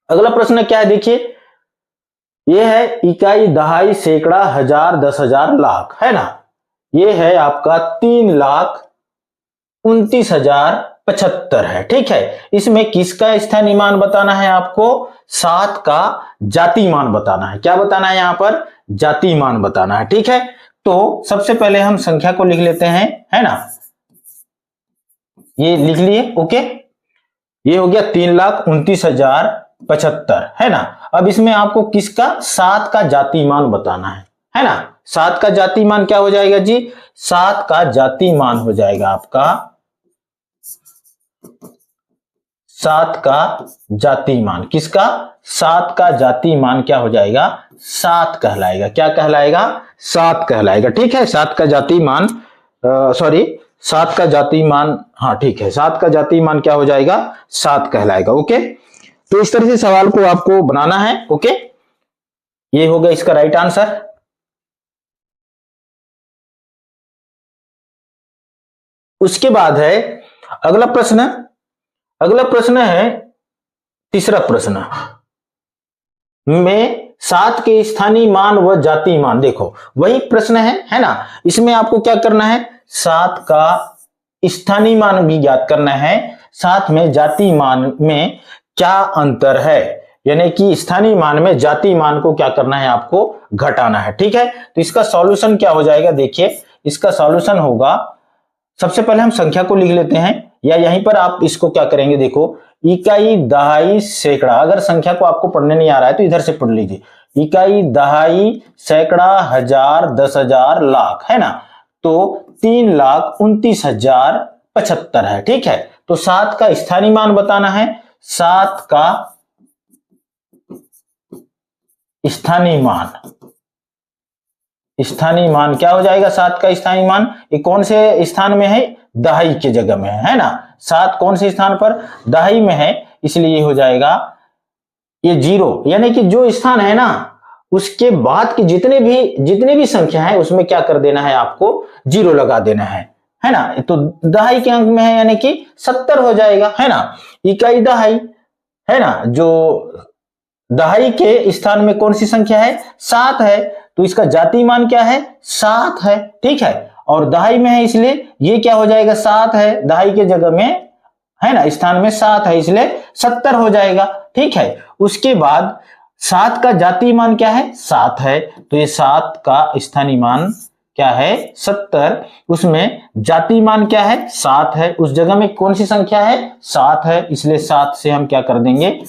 अगला प्रश्न क्या है देखिए, ये है इकाई, दहाई, सैकड़ा, हजार, 10,000, लाख, है ना। ये है आपका 3,29,075 है। ठीक है, इसमें किसका स्थानीय मान बताना है आपको? 7 का जाति मान बताना है। क्या बताना है? यहां पर जाति मान बताना है। ठीक है, तो सबसे पहले हम संख्या को लिख लेते हैं, है ना। ये लिख लिए, ओके। ये हो गया 3,29,075, है ना। अब इसमें आपको किसका? 7 का जाति मान बताना है ना। 7 का जाति मान क्या हो जाएगा जी? 7 का जाति मान हो जाएगा आपका, 7 का जाति मान। किसका? 7 का जाति मान क्या हो जाएगा? 7 कहलाएगा। क्या कहलाएगा? 7 कहलाएगा। ठीक है, 7 का जाति मान, सॉरी 7 का जाति मान, हाँ ठीक है, 7 का जाति मान क्या हो जाएगा? 7 कहलाएगा। ओके, तो इस तरह से सवाल को आपको बनाना है। ओके, ये होगा इसका राइट आंसर। उसके बाद है अगला प्रश्न। अगला प्रश्न है तीसरा प्रश्न में 7 के स्थानीय मान व जाति मान। देखो वही प्रश्न है ना। इसमें आपको क्या करना है? 7 का स्थानीय मान भी ज्ञात करना है, साथ में जाति मान में क्या अंतर है, यानी कि स्थानीय मान में जाति मान को क्या करना है? आपको घटाना है। ठीक है, तो इसका सॉल्यूशन क्या हो जाएगा? देखिए इसका सॉल्यूशन होगा, सबसे पहले हम संख्या को लिख लेते हैं, या यहीं पर आप इसको क्या करेंगे? देखो इकाई, दहाई, सैकड़ा। अगर संख्या को आपको पढ़ने नहीं आ रहा है तो इधर से पढ़ लीजिए। इकाई, दहाई, सैकड़ा, हजार, 10,000, लाख, है ना। तो 3,29,075 है। ठीक है, तो 7 का स्थानीय मान बताना है। 7 का स्थानीय मान, स्थानीय मान क्या हो जाएगा? 7 का स्थानीय मान, ये कौन से स्थान में है? दहाई के जगह में है ना। 7 कौन से स्थान पर? दहाई में है, इसलिए हो जाएगा ये 0, यानी कि जो स्थान है ना उसके बाद की जितने भी संख्या है उसमें क्या कर देना है? आपको 0 लगा देना है ना। तो दहाई के अंक में है, यानी कि 70 हो जाएगा, है ना। इकाई दहाई, है ना, जो दहाई के स्थान में कौन सी संख्या है? 7 है, तो इसका जाति मान क्या है? 7 है। ठीक है, और दहाई में है इसलिए ये क्या हो जाएगा? 7 है, दहाई के जगह में, है ना, स्थान में 7 है, इसलिए 70 हो जाएगा। ठीक है, उसके बाद 7 का जाति मान क्या है? 7 है, तो ये 7 का स्थानीय मान क्या है? 70। उसमें जाति मान क्या है? 7 है, उस जगह में कौन सी संख्या है? 7 है, इसलिए 7 से हम क्या कर देंगे?